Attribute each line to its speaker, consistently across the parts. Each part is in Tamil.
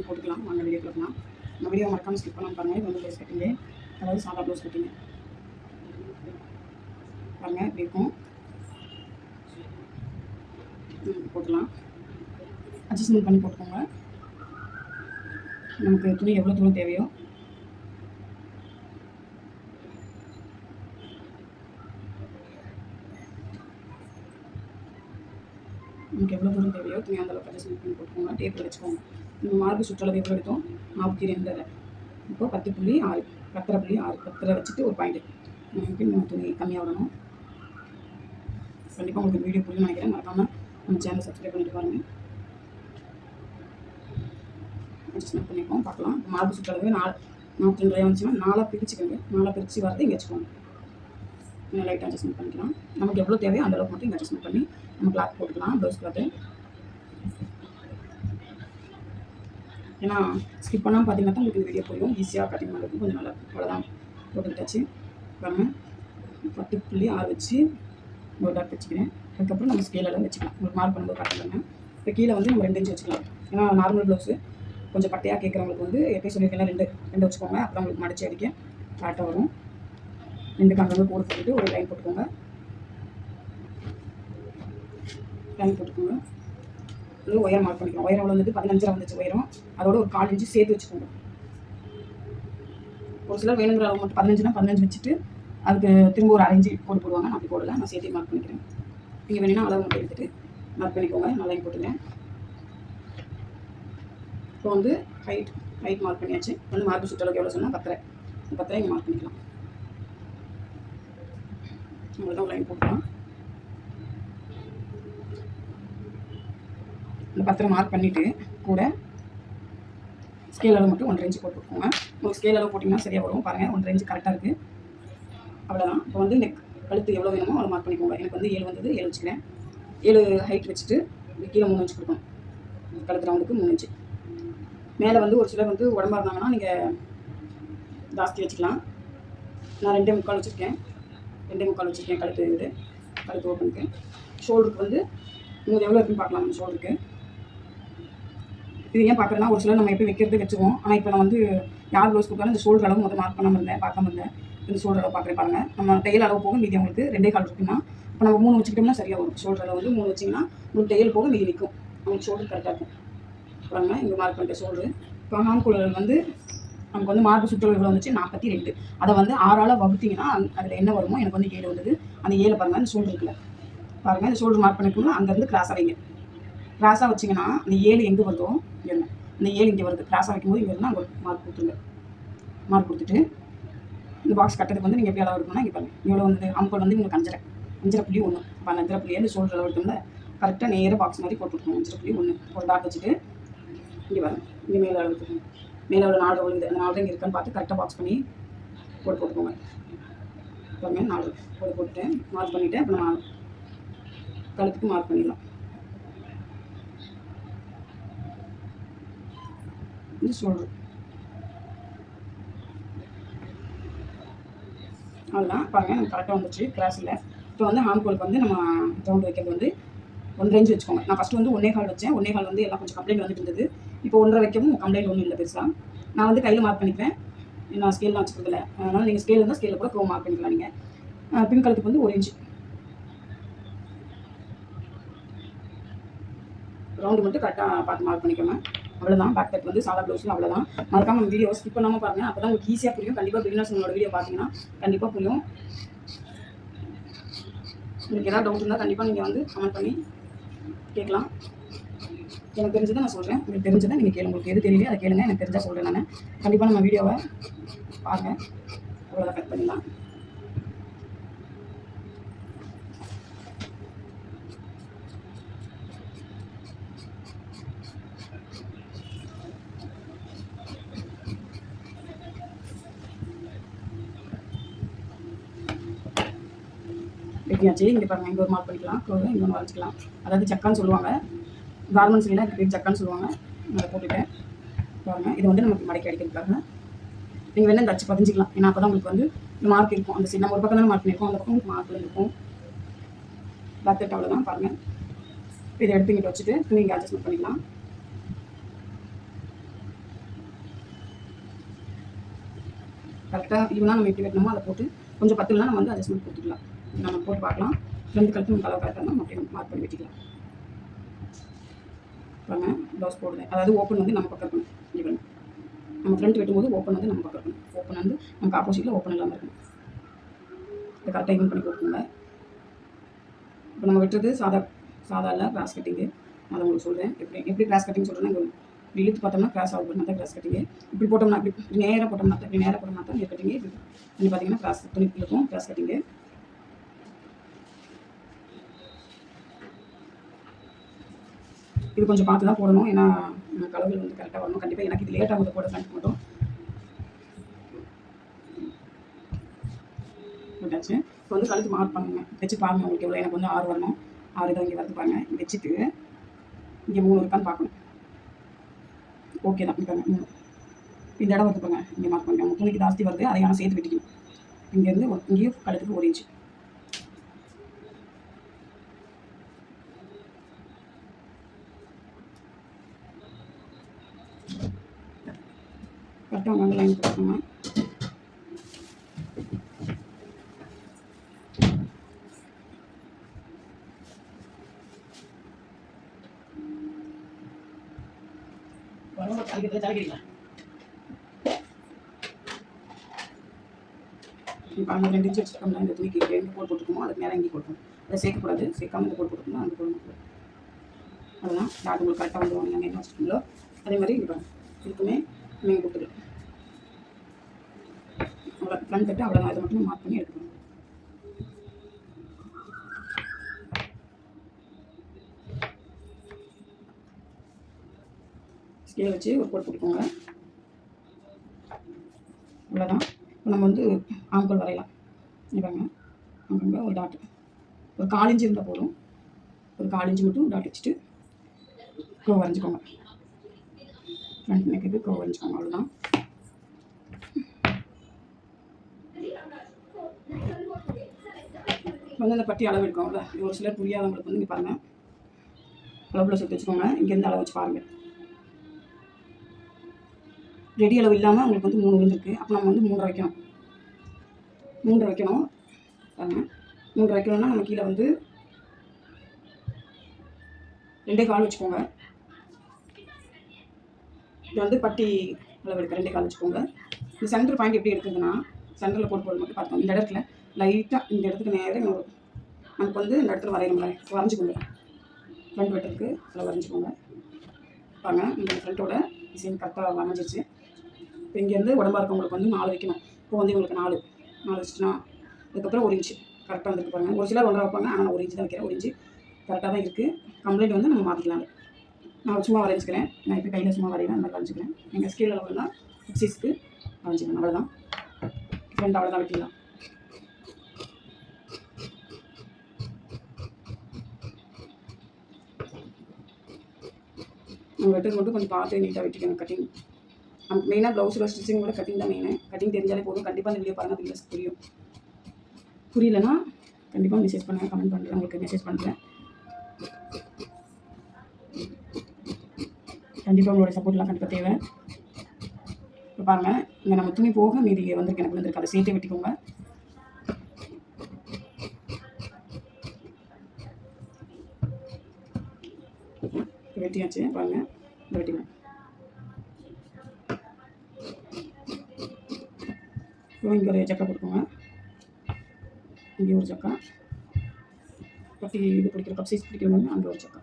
Speaker 1: போட்டுக்கலாம். வாங்க வீடியோ போடலாம். நம்ம வீடியோ மறக்காமல் ஸ்கிப் பண்ணாமல் பாருங்கள். இது வந்து ப்ளவுஸ் கட்டிங்க, அதாவது சாதா ப்ளவுஸ் கட்டிங்க பாருங்கள் இப்படி இருக்கும். போட்டுக்கலாம். அட்ஜஸ்ட்மெண்ட் பண்ணி போட்டுக்கோங்க. நமக்கு துணி எவ்வளோ தூரம் தேவையோ நமக்கு எவ்வளோ தூரம் தேவையோ துணி அந்தளவுக்கு அட்ஜஸ்ட்மெண்ட் பண்ணி போட்டுக்கோங்க. டேப்பில் வச்சுக்கோங்க. நம்ம மார்க்கு சுற்றளவு எவ்வளோ எடுத்தோம் 42. இப்போ 10.6 10.6 10 வச்சுட்டு ஒரு பாயிண்ட் நமக்கு இன்னும் துணி கம்மியாக வரணும். கண்டிப்பாக உங்களுக்கு வீடியோ புரியும் நினைக்கிறேன். மறக்காமல் நம்ம சேனல் சப்ஸ்கிரைப் பண்ணிட்டு பாருங்கள். அட்ஜஸ்ட்மெண்ட் பண்ணிப்போம் பார்க்கலாம். மார்க்கு சுற்றளவு 42 வந்துச்சுன்னா 4 பிரிச்சுக்கோங்க. 4 பிரித்து வரது இங்கே வச்சுக்கோங்க. இன்னும் லைட்டாக அட்ஜஸ்ட்மெண்ட் பண்ணிக்கலாம். நமக்கு எவ்வளோ தேவையோ அந்த அளவுக்கு மட்டும் இங்கே அட்ஜஸ்ட்மெண்ட் பண்ணி நம்ம கிளாத் போட்டுக்கலாம். ப்ளவுஸ் கிளாத்து ஏன்னா ஸ்கிப் பண்ணாமல் பார்த்தீங்கன்னா தான் உங்களுக்கு வீடியோ புரியும். ஈஸியாக கட்டிங் பண்ணுறதுக்கு கொஞ்சம் நல்லா அவ்வளோதான் போட்டுக்கிட்டாச்சு. பாருங்கள் 10.6 வச்சு ஒரு டாட் வச்சுக்கிறேன். அதுக்கப்புறம் நம்ம ஸ்கேலெல்லாம் வச்சுக்கலாம். உங்களுக்கு மார்க் பண்ணும்போது காட்டுறாங்க. இப்போ கீழே வந்து நம்ம 2 இன்ச் வச்சுக்கலாம். ஏன்னா நார்மல் ப்ளவுஸு கொஞ்சம் பட்டையாக கேட்குறவங்களுக்கு வந்து எப்பயும் சொல்லியிருக்கேன் 2 வச்சுக்கோங்க. அப்புறம் உங்களுக்கு மடிச்சு அடிக்க கரெக்டாக வரும். 2 அங்கங்கே கோடு போட்டுட்டு ஒரு லைன் போட்டுக்கோங்க. லைன் போட்டுக்கோங்க. அது ஒயர் மார்க் பண்ணிக்கலாம். ஒயர் எவ்வளோ வந்து 15 வந்துச்சு உயரம். அதோட ஒரு 1/4 இன்ச்சு சேர்த்து வச்சுக்கோங்க. ஒரு சிலர் வேணுங்கிற அளவு மட்டும் 15னா 15 வச்சுட்டு அதுக்கு திரும்ப ஒரு 1/2 இன்ச்சு கோடு போடுவாங்க. நான் அப்படி போடலை. நான் சேர்த்து மார்க் பண்ணிக்கிறேன். நீங்கள் வேணும்னா அளவு மட்டும் எடுத்துகிட்டு மார்க் பண்ணிக்கோங்க. நான் லைன் போட்டுக்கிறேன். இப்போ வந்து ஹைட் மார்க் பண்ணியாச்சு. வந்து மார்க் சுற்றளவுக்கு எவ்வளோ சொன்னால் 10 இங்கே மார்க் பண்ணிக்கலாம். அவ்வளோதான் லைன் போட்டுக்கலாம். இந்த 10 மார்க் பண்ணிவிட்டு கூட ஸ்கேல் அளவு மட்டும் 1/2 இன்ச்சு போட்டுக்கோங்க. உங்களுக்கு ஸ்கேல் அளவு போட்டிங்கன்னா சரியாக வரும். பாருங்கள் 1/2 இன்ச்சு கரெக்டாக இருக்குது. அவ்வளோதான். இப்போ வந்து நெக் கழுத்து எவ்வளோ வேணுமோ அவ்வளோ மார்க் பண்ணிக்கோங்க. எனக்கு வந்து 7 வந்தது 7 வச்சுக்கிறேன். 7 ஹைட் வச்சுட்டு கீழே 3 இன்ச்சு கொடுக்கணும். கழுத்து ரவுண்டுக்கு 3 இன்ச்சு. மேலே வந்து ஒரு சிலர் வந்து உடம்பா இருந்தாங்கன்னா நீங்கள் ஜாஸ்தி வச்சுக்கலாம். நான் 2.25 வச்சுருக்கேன். 2.25 வச்சுருக்கேன் கழுத்து ஓப்பனுக்கு. ஷோல்டருக்கு வந்து உங்களுக்கு எவ்வளோ இருக்குன்னு பார்க்கலாம். நம்ம ஷோல்டருக்கு இது ஏன் பார்க்குறேன்னா ஒரு சிலர் நம்ம எப்படி வைக்கிறது வச்சுருவோம். ஆனால் இப்போ நான் வந்து யார் ப்ளவுஸ் கொடுத்தாலும் இந்த ஷோல்டர் அளவு மார்க் பண்ணாமல் பார்க்காம இருந்தேன். இந்த ஷோல்டர் அளவு பார்க்குறேன் பாருங்கள். நம்ம தையல் அளவு போக மீதி உங்களுக்கு 2.25 இருக்குன்னா இப்போ நம்ம 3 வச்சுக்கிட்டோம்னா சரியாக வரும். ஷோல்டர் அளவு வந்து 3 வச்சிங்கன்னா உங்களுக்கு தையல் போக மீதி நிற்கும். உங்களுக்கு ஷோல்டர் கரெக்டாக இருக்கும். பாருங்கள் இங்கே மார்க் பண்ணிட்ட ஷோல்டரு. இப்போ ஹாம்குள்ளல் வந்து நமக்கு வந்து மார்க் சுற்றளவு எவ்வளோ வந்துச்சு 42. அதை வந்து 6ஆல் வகுத்தீங்கன்னா அதில் என்ன வருமோ எனக்கு வந்து 7 வந்தது. அந்த 7 பாருங்கள் இந்த ஷோல்டர் இருக்குல்ல பாருங்கள். இந்த ஷோல்டர் மார்க் பண்ணிக்கோங்க. அங்கேருந்து கிராஸாக வைங்க. கிராஸாக வச்சிங்கன்னா அந்த 7 எங்கே வருதோ என்ன இந்த 7 இங்கே வருது. கிராஸாக வைக்கும்போது இங்கே இருந்தால் அங்கே மார்க் கொடுத்துருங்க. மார்க் கொடுத்துட்டு இந்த பாக்ஸ் கட்டுறதுக்கு வந்து நீங்கள் எப்படி அளவு எடுக்கணும்னா இங்கே பாருங்கள் எவ்வளோ வந்து அம்பல் வந்து உங்களுக்கு 5.5.1. இப்போ 5.5 ஷோல்டர் அளவு எடுத்தோம்ல கரெக்டாக நேராக பாக்ஸ் மாதிரி போட்டுருக்கோம். 5.1 ஒரு டாட் வச்சுட்டு இங்கே பாருங்கள் இங்கே மேலே அளவு எடுத்துக்கோங்க. மேலே எவ்வளோ 4 விழுது அந்த 4 இங்கே இருக்கான்னு பார்த்து கரெக்டாக பாக்ஸ் பண்ணி போட்டுக்கோங்க. பாருங்கள் 4 போட்டுட்டேன். மார்க் பண்ணிவிட்டேன். இப்போ நான் கழுத்துக்கு மார்க் பண்ணிடலாம். இது ஷோல்டர் அதுதான் பாருங்கள் எனக்கு கரெக்டாக வந்துச்சு. கிராஸ் இல்லை. இப்போ வந்து ஹாம்கோலுக்கு வந்து நம்ம ரவுண்டு வைக்கிறது வந்து 1/2 இன்ச்சு வச்சுக்கோங்க. நான் ஃபஸ்ட்டு வந்து 1.25 வச்சேன். 1.25 வந்து எல்லாம் கொஞ்சம் கம்ப்ளைண்ட் வந்துட்டு இருந்தது. இப்போ 1.5 வைக்கவும் கம்ப்ளைண்ட் ஒன்றும் இல்லை பெருசாக. நான் வந்து கையில் மார்க் பண்ணிப்பேன். நான் ஸ்கேல்லாம் வச்சுக்கிறதில்ல. அதனால் நீங்கள் ஸ்கேல் இருந்தால் ஸ்கேலில் கூட மார்க் பண்ணிக்கலாம். நீங்கள் பின் கழுத்துக்கு வந்து 1 இன்ச்சு ரவுண்டு மட்டும் கரெக்டாக பார்த்து மார்க் பண்ணிக்கோங்க. அவ்வளோதான். பேக் கட் வந்து சாதா ப்ளவுஸில் அவ்வளோதான். மறக்காம நம்ம வீடியோ ஸ்கிப் பண்ணாமல் பாருங்கள். அப்போ தான் உங்களுக்கு ஈஸியாக புரியும். கண்டிப்பாக பிகினர்ஸ் உங்களோட வீடியோ பார்த்தீங்கன்னா கண்டிப்பாக புரியும். உங்களுக்கு ஏதாவது டவுட் இருந்தால் கண்டிப்பாக நீங்கள் வந்து கமெண்ட் பண்ணி கேட்கலாம். எனக்கு தெரிஞ்சதை நான் சொல்கிறேன். உங்களுக்கு தெரிஞ்சதை நீங்கள் கேளுங்க. உங்களுக்கு எது தெரியலையோ அதை கேளுங்க. எனக்கு தெரிஞ்சால் சொல்கிறேன் நான். கண்டிப்பாக நம்ம வீடியோவை பாருங்கள். அவ்வளோதான். கட் பண்ணிடலாம். வெட்டியாச்சு. இங்கே பாருங்கள் இங்கே ஒரு மார்க் பண்ணிக்கலாம். இங்கே ஒன்று வரைச்சிக்கலாம். அதாவது சக்கான்னு சொல்லுவாங்க. கார்மெண்ட்ஸ்லாம் இதுக்கு பேர் சக்கான்னு சொல்லுவாங்க. அதை போட்டுட்டேன். பாருங்கள் இது வந்து நமக்கு மடக்கி அடிக்கிறதுக்காக நீங்கள் வேணால் இந்த அச்சு பதிஞ்சிக்கலாம். ஏன்னா அப்போ தான் உங்களுக்கு வந்து மார்க் இருக்கும். அந்த சைடு நம்ம ஒரு பக்கம் தானே மார்க் பண்ணியிருக்கோம். அந்த பக்கம் உங்களுக்கு மார்க்கில் இருக்கும். பேக் கட் அவ்வளோதான். பாருங்கள் இதை எடுத்து இங்கிட்ட வச்சுட்டு நீங்கள் அட்ஜஸ்ட்மெண்ட் பண்ணிக்கலாம். கரெக்டாக ஈவனாக நம்ம எப்படி வெட்டணுமோ அதை போட்டு கொஞ்சம் பத்துலனா நம்ம வந்து அட்ஜஸ்ட்மெண்ட் கொடுத்துக்கலாம். நம்ம போட்டு பார்க்கலாம். 2 கழுத்து நம்ம கலர் கரெக்டாக நம்ம அப்படியே மார்க் பண்ணி வெட்டிக்கலாம். பாருங்கள் ப்ளவுஸ் போடுறேன். அதாவது ஓப்பன் வந்து நம்ம பக்கம் இருக்கணும். இங்கே பாருங்கள் நம்ம ஃப்ரண்ட் வெட்டும்போது ஓப்பன் வந்து நம்ம பக்கம் இருக்கணும். ஓப்பன் வந்து நமக்கு ஆப்போசிட்டில் ஓப்பன் இல்லாமல் இருக்கணும். இதை கரெக்டாக ஈவன் பண்ணி கொடுக்குங்க. இப்போ நம்ம வெட்டுறது சாதா இல்லை கிராஸ் கட்டிங்கு. அதை உங்களுக்கு சொல்கிறேன். எப்படி கிராஸ் கட்டிங் சொல்கிறேன்னா இங்கே இழுத்து பார்த்தோம்னா கிராஸ் ஆகும். தான் கிராஸ் கட்டிங்கு. இப்படி போட்டோம்னா இப்படி நேராக போட்டோம்னா தான் இங்கே கட்டிங்கு. இப்படி பார்த்தீங்கன்னா கிராஸ் துணி இருக்கும் கிராஸ் கட்டிங்கு. இது கொஞ்சம் பார்த்து தான் போடணும். ஏன்னா கலர்கள் வந்து கரெக்டாக வரணும். கண்டிப்பாக எனக்கு இது லேட் ஆகுது போட ஃப்ரண்ட் மட்டும் போட்டாச்சு. இப்போ வந்து கழுத்து மார்க் பண்ணுங்க. வச்சு பாருங்கள் உங்களுக்கு எவ்வளோ. எனக்கு வந்து 6 வரணும். 6 இதை இங்கே வரது பாருங்கள். வச்சுட்டு இங்கே 3 இருக்கான்னு பார்க்கணும். ஓகே தான். இப்போ இந்த இடம் வந்து பாருங்க. இங்கே மார்க் பண்ணுங்க. துணிக்கு ஜாஸ்தி வருது. அதையான சேர்த்து வெட்டிக்கணும். இங்கேருந்து இங்கேயும் கழுத்துக்கு 1 இன்ச்சு. கரெக்டாக உங்கள் லைன் போட்டுக்கோங்க. இப்போ அங்கே 2 இன்ச்சு வச்சுட்டோம்னா இந்த துணிக்கு எங்கே கோட் போட்டுக்கோமோ அதுக்கு நேரம் இங்கே கொடுக்கணும். அதை சேர்க்கக்கூடாது. சேர்க்காமல் இந்த கோட் போட்டுக்கணும். அங்கே போடணும். அதுதான் டாட் உங்களுக்கு கரெக்டாக வந்து வாங்க. என்ன வச்சுருக்கீங்களோ அதே மாதிரி இப்போ இதுக்குமே நீங்கள் கொடுத்துக்கலாம். அவ்வளோ ஃப்ரண்ட் தட்டு அவ்வளோதான். இதை மட்டும் மார்க் பண்ணி எடுத்துக்கணும். ஸ்கேல் வச்சு ஒரு கோட் போட்டுக்கோங்க. அவ்வளோதான். இப்போ நம்ம வந்து ஆம்கோல் வரையலாம். இவங்க அங்கங்கே ஒரு டாட் ஒரு 4 இன்ச்சு இருந்தால் போதும். ஒரு 4 இன்ச்சு மட்டும் டாட் வச்சுட்டு கோ வரைஞ்சிக்கோங்க. ஃப்ரண்ட் நெக்குக்கு கோ வரைஞ்சிக்கோங்க. அவ்வளோதான். வந்து அந்த பட்டி அளவு எடுக்கோம்ல. இது ஒரு சிலர் புரியாதவங்களுக்கு வந்து இங்கே பாருங்கள் அளவுல சுற்றி வச்சுக்கோங்க. இங்கேருந்து அளவு வச்சு பாருங்கள். ரெடி அளவு இல்லாமல் உங்களுக்கு வந்து 3 விழுந்துருக்கு. அப்போ நம்ம வந்து 3 வைக்கணும். 3 வைக்கணும் பாருங்கள். 3 வைக்கணும்னா நம்ம கீழே வந்து 2 கால் வச்சுக்கோங்க. இது வந்து பட்டி அளவு எடுக்க 2 கால் வச்சுக்கோங்க. இந்த சென்டர் பாயிண்ட் எப்படி எடுக்குதுன்னா சென்டரில் போட்டு மட்டும் பார்த்தோம். இந்த இடத்துல லைட்டாக இந்த இடத்துக்கு நேரம் நமக்கு வந்து இந்த இடத்துல வரையணும்ல வரைஞ்சிக்கோங்க. ஃப்ரண்ட் வெட்டுறதுக்கு அதில் வரைஞ்சிக்கோங்க. பாருங்கள் இந்த ஃப்ரண்ட்டோட டிசைன் கரெக்டாக வரைஞ்சிச்சு. இப்போ இங்கேருந்து உடம்பா இருக்கவங்களுக்கு வந்து 4 வைக்கணும். இப்போ வந்து உங்களுக்கு 4 வச்சுட்டுனா அதுக்கப்புறம் 1 இன்ச்சு கரெக்டாக வந்துருக்கு பாருங்கள். ஒரு சிலர் 1.5 வைப்பாங்க. ஆனால் நான் 1 இன்ச்சு தான் வைக்கிறேன். 1 இன்ச்சு கரெக்டாக தான் இருக்குது. கம்ப்ளைண்ட் வந்து நம்ம மாற்றிக்கலாம். நான் சும்மா வரைஞ்சிக்கிறேன். நான் இப்போ கையில் சும்மா வரைவேன். அந்த மாதிரி வரைஞ்சிக்கிறேன். எங்கள் ஸ்கேல் அளவு தான் 6க்கு வரைஞ்சிக்கணும். அவ்வளோதான். ஃப்ரண்ட் அவ்வளோதான் வெட்டிடலாம். நம்ம வெட்டுறது மட்டும் கொஞ்சம் பார்த்து நீட்டாக வெட்டிக்கணும். கட்டிங் நமக்கு மெயினாக ப்ளவுஸில் ஸ்டிச்சிங் கூட கட்டிங் தான் மெயினு. கட்டிங் தெரிஞ்சாலே போதும். கண்டிப்பாக இந்த வீடியோ பாருங்கள். வீடியோஸ் புரியும். புரியலன்னா கண்டிப்பாக மெசேஜ் பண்ணுங்கள். கமெண்ட் பண்ணுறேன். உங்களுக்கு மெசேஜ் பண்ணுறேன். கண்டிப்பாக உங்களோட சப்போர்ட்லாம் கண்டிப்பாக தேவை. இப்போ பாருங்கள் இங்கே நம்ம துணி போக மீதி வந்திருக்கு. எனக்கு வந்திருக்கு. அதை சேர்த்து வெட்டிக்கோங்க. வெட்டியாச்சு பாருங்கள். இந்த வெட்டிங்க. இப்போ இங்கே ஒரு சக்கா கொடுக்குங்க. இங்கே ஒரு சக்கா பட்டி இது பிடிக்கிற கப் சைஸ் பிடிக்கிறவங்க அங்கே ஒரு சக்கா.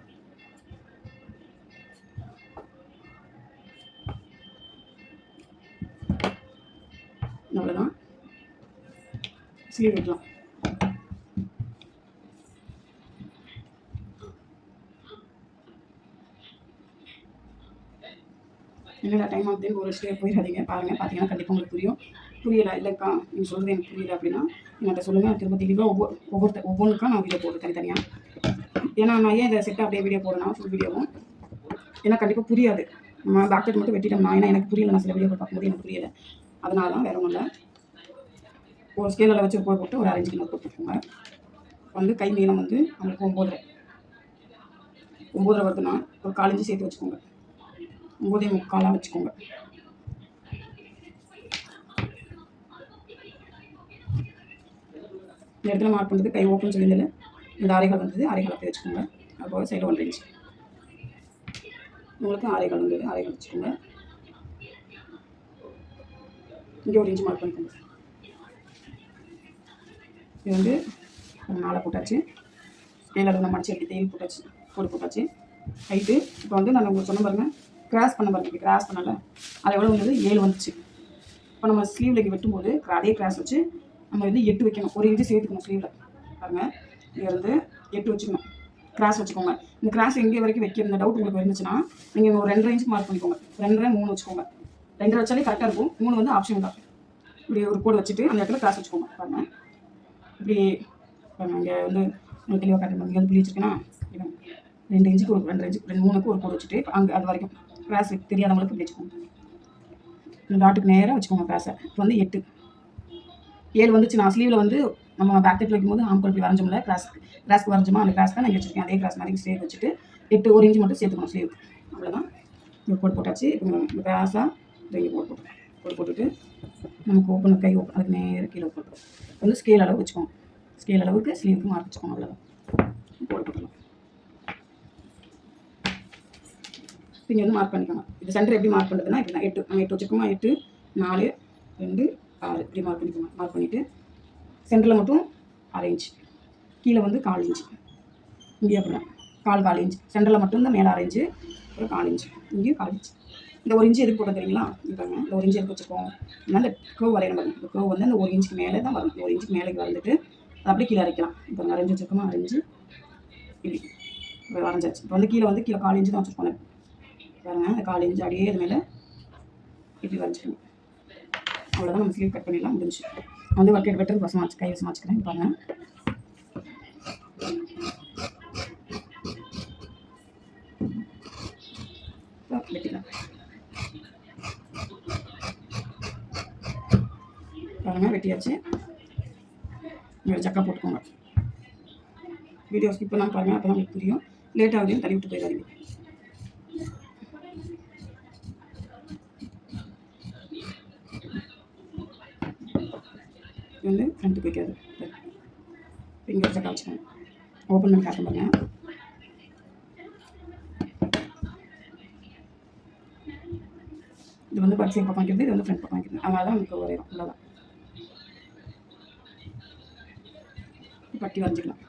Speaker 1: அவ்வளோதான். ஸ்லீவ் வைக்கலாம். என்னடா டைம் ஆகுதுன்னு ஒரு ஸ்டே போயிடாதீங்க. பாருங்கள். பார்த்தீங்கன்னா கண்டிப்பாக உங்களுக்கு புரியும். புரியலை இல்லைக்கா நீங்கள் சொல்கிறது எனக்கு புரியல அப்படின்னா என்கிட்ட சொல்லுங்கள். திரும்ப தெளிவாக ஒவ்வொன்றுக்கா நான் வீடியோ போடுறேன் தனித்தனியாக. ஏன்னா நான் ஏன் இதை செட்டாக அப்படியே வீடியோ போடுறேன்னா ஃபுல் வீடியோவும் ஏன்னா கண்டிப்பாக புரியாது. நம்ம டாக்டர் மட்டும் வெட்டிட்டோம்னா ஏன்னா எனக்கு புரியலை. நான் சில வீடியோ பார்க்கும்போது எனக்கு புரியலை. அதனால தான் வேறு ஒன்றும் இல்லை. ஒரு ஸ்கேலில் வச்சு போட்டு ஒரு 1/2 இன்ச்சுக்கு போட்டுக்கோங்க. வந்து கை நீளம் வந்து நம்மளுக்கு 9.5 வருதுன்னா ஒரு 4 இன்ச்சு சேர்த்து வச்சுக்கோங்க. 9.75 வச்சுக்கோங்க. இந்த இடத்துல மார்க் பண்ணுறது கை ஓப்பன் சொல்லியிருந்ததில் இந்த ஆரைகால் வந்தது, ஆரைகால் அப்படியே வச்சுக்கோங்க. அதுபோக சைடில் 1 இன்ச் உங்களுக்கு ஆரைகால் வந்தது, ஆரைகால் வச்சுக்கோங்க. இங்கே 1 இன்ச் மார்க் பண்ணிக்கோங்க. இது வந்து 4 போட்டாச்சு. ஸ்கேல் அளவு நம்ம அடிச்சு எடுத்து தேயில் போட்டாச்சு, கோடு போட்டாச்சு. ஹைட்டு இப்போ வந்து நான் உங்களுக்கு சொன்ன பாருங்கள், கிராஸ் பண்ண பாருங்க, கிராஸ் பண்ணல அது எவ்வளோ வந்தது 7 வந்துச்சு. இப்போ நம்ம ஸ்லீவ்லைக்கு வெட்டும்போது அதே கிராஸ் வச்சு நம்ம வந்து 8 வைக்கணும். 1 இன்ச்சு சேர்த்துக்கணும் ஸ்லீவில் பாருங்கள். இங்கே வந்து 8 வச்சுக்கணும், கிராஸ் வச்சுக்கோங்க. இந்த கிராஸ் எங்கே வரைக்கும் வைக்கிற இந்த டவுட் உங்களுக்கு இருந்துச்சுன்னா நீங்கள் ஒரு 2.5 இன்ச்சுக்கு மார்க் பண்ணிக்கோங்க. 2.5 3 வச்சுக்கோங்க. 2 வச்சாலே கரெக்டாக இருக்கும். 3 வந்து ஆப்ஷன் தான். இப்படி ஒரு கோடு வச்சுட்டு அந்த இடத்துல கிராஸ் வச்சுக்கோங்க பாருங்கள். இப்படி பாருங்கள், இங்கே வந்து உங்களுக்கு தெளிவாக காட்டுங்க. இங்கே வந்து புள்ளி வச்சுருக்கேன்னா 2 இன்ச்சுக்கு ஒரு 2 இன்ச்சு 3க்கு ஒரு கோடு வச்சுட்டு அங்கே அது வரைக்கும் கிராஸ் தெரியாதவங்களுக்கு இப்படி வச்சுக்கோங்க. இந்த டாட்டுக்கு நேராக வச்சுக்கோங்க கிராஸை. இப்போ வந்து 8 7 வந்துச்சு. நான் ஸ்லீவில் வந்து நம்ம பேக் தைட் வைக்கும்போது ஆம்கோல் இப்படி வரைஞ்சோம்ல, கிராஸ்க்கு வரைஞ்சோமா, அந்த கிராஸ் தான் நான் வச்சுருக்கேன். அதே கிராஸ் மாதிரி ஸ்லீவ் வச்சுட்டு 8 1 இன்ச்சு மட்டும் சேர்த்துக்கணும் ஸ்லீவுக்கு. அவ்வளோதான். இந்த கோடு போட்டாச்சு. இப்போ இந்த கிராஸாக இங்கே கோடு போட்டுட்டு நமக்கு ஓப்பன் கை ஓப்பன் அதுக்கு நேராக கீழே போட்டுருவோம். வந்து ஸ்கேல் அளவு வச்சுக்கோங்க. ஸ்கேல் அளவுக்கு ஸ்லீவுக்கு மார்க் வச்சுக்கோங்க. அவ்வளோதான். கோடு போட்டுக்கலாம். இங்கே வந்து மார்க் பண்ணிக்கோங்க. இது சென்டர் எப்படி மார்க் பண்ணுறதுன்னா இப்படி தான் 8 நம்ம 8 வச்சுக்கோமா, 8 4 2 6 இப்படி மார்க் பண்ணிக்கோங்க. மார்க் பண்ணிவிட்டு சென்டரில் மட்டும் 1/2 இன்ச், கீழே வந்து 1/4 இன்ச், இங்கேயும் அப்படி தான் 1/4 இன்ச். சென்டரில் மட்டும் இந்த மேலே 1/2 இன்ச்சு, அப்புறம் 1/4 இன்ச், இங்கேயும் 1/4 இன்ச். இந்த 1 இன்ச்சு எதுக்கு போட்டோம் தெரியுங்களா? இருக்காங்க இந்த 1 இன்ச்சு எதுக்கு வச்சுருக்கோம்? இந்த கர்வ் வரையணும் பாருங்க. இந்த கர்வ் வந்து அந்த 1 இன்ச்சுக்கு மேலே தான் வரும். 1 இன்ச்சுக்கு மேலே வந்துட்டு அது அப்படியே கீழே அரைக்கலாம். இப்போ அரைஞ்சு வச்சுருக்கோமா, அரைஞ்சு இப்படி இப்போ வரைஞ்சாச்சு. இப்போ வந்து கீழே 1/4 இன்ச்சு தான் வச்சுருக்கோம் பாருங்கள். அந்த 1/4 இன்ச்சு அப்படியே இது மேலே இப்படி வரைஞ்சிக்கணும். அவ்வளோதான். நம்ம ஸ்லீவ் கட் பண்ணிடலாம், முடிஞ்சு. வந்து வக்கெட் வெட்டர் வசமாச்சு, கை வசமாச்சுக்கிறேன் பாருங்கள். வெட்டிடலாம் பாருங்கள். வெட்டியாச்சு. நீங்கள் சக்கா போட்டுக்கோங்க. வீடியோ ஸ்கிப் பண்ணாமல் பாருங்கள், அப்போ தான் உங்களுக்கு புரியும். லேட் ஆகுதுன்னு தள்ளி விட்டு போயிடாதீங்க. வந்து ஃப்ரண்ட்டு போய்க்காது. இங்கே சக்கா வச்சுக்கோங்க. ஓப்பன் பண்ணி காட்ட பாருங்க. இது வந்து பேக் சைட் பக்கம் வைக்கிறது, இது வந்து ஃப்ரண்ட் பக்கம் வைக்கிறது. அதனால தான் நமக்கு வரையும். அவ்வளோதான். பட்டி வரைஞ்சிக்கலாம்.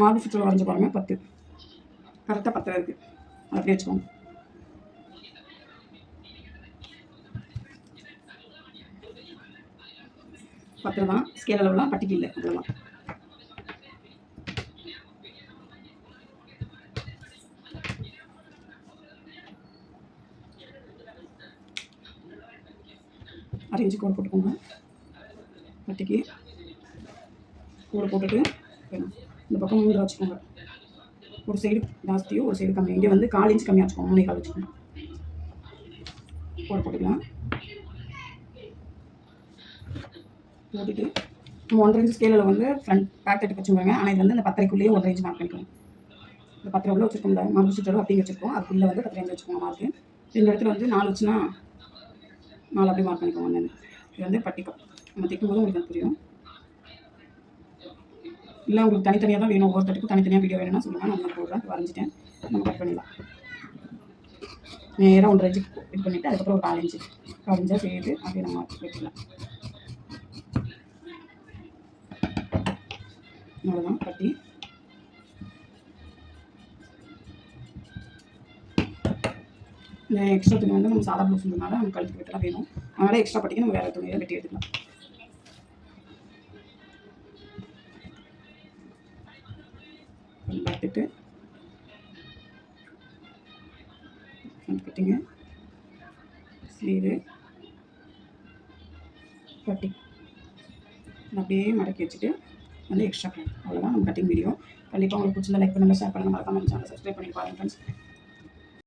Speaker 1: மார்க் சுற்றில் வரைஞ்சி பாருங்கள். 10 கரெக்டாக 10 இருக்குது. அப்படியே வச்சுக்கோங்க. பத்து தான் ஸ்கேல் அளவுலாம் பட்டிக்கு இல்லை. அவ்வளோதான். அரை இன்ச்சு கோடு போட்டுக்கோங்க. பட்டிக்கு கோடு போட்டுட்டு இந்த பக்கம் 3 வச்சுக்கோங்க. ஒரு சைடு ஜாஸ்தியோ ஒரு சைடு கம்மி. இங்கே வந்து 1/4 இன்ச் கம்மியாக வச்சுக்கோங்க. 3/4 வச்சுக்கோங்க. கோடு போட்டுக்கலாம். போட்டுட்டு 1.5 இன்ச் ஸ்கேலில் வந்து ஃப்ரண்ட் பேக் தட்டு வச்சுக்கோங்க. ஆனால் இது வந்து இந்த 10க்குள்ளேயே 1.5 இன்ச் மார்க் பண்ணிக்கோங்க. இந்த 10 உள்ள வச்சுருக்கோம்ல, மார்க் சுற்றளவு அப்படி வச்சுருக்கோம். அதுக்குள்ளே வந்து 10 இன்ச் வச்சுக்கோங்க மார்க்கு. இந்த இடத்துல வந்து 4 வச்சுன்னா 4 அப்படி மார்க் பண்ணிக்கோங்க. இது வந்து பட்டிக்கும் நம்ம தைக்கும்போது உங்களுக்கு புரியும். இல்லை உங்களுக்கு தனித்தனியாக தான் வேணும், ஒவ்வொரு தட்டுக்கும் தனித்தனியாக வீடியோ வேணும்னா சொல்லுங்கள், நான் உங்களுக்கு போடுறேன். வரைஞ்சிட்டேன், நம்ம கட் பண்ணிடலாம். நேராக 1.5 இன்ச்சு இது பண்ணிவிட்டு அதுக்கப்புறம் ஒரு 4 இன்ச்சாக சேர்த்து அப்படியே நம்ம வைக்கலாம். அவ்வளோதான் கட்டி. இந்த எக்ஸ்ட்ரா துணி வந்து நம்ம சாதா ப்ளவுஸ்ன்றதுனால நம்ம கழுத்துக்கு வெட்டலாம் வேணும். அதனால் எக்ஸ்ட்ரா பட்டிக்கு நம்ம வேறு துணியை வெட்டி எடுத்துக்கலாம். பார்த்துட்டு கட்டிங்க ஸ்லீவு கட்டி அப்படியே மடக்கி வச்சுட்டு வந்து எக்ஸ்ட்ரா கிளாத். அவ்வளோதான் நம்ம கட்டிங் வீடியோ. கண்டிப்பாக உங்களுக்கு பிடிச்சிருந்தா லைக் பண்ணுங்கள், ஷேர் பண்ணுங்கள், மறக்காம நம்ம சேனலை சப்ஸ்கிரைப் பண்ணி பாருங்கள் ஃப்ரெண்ட்ஸ்.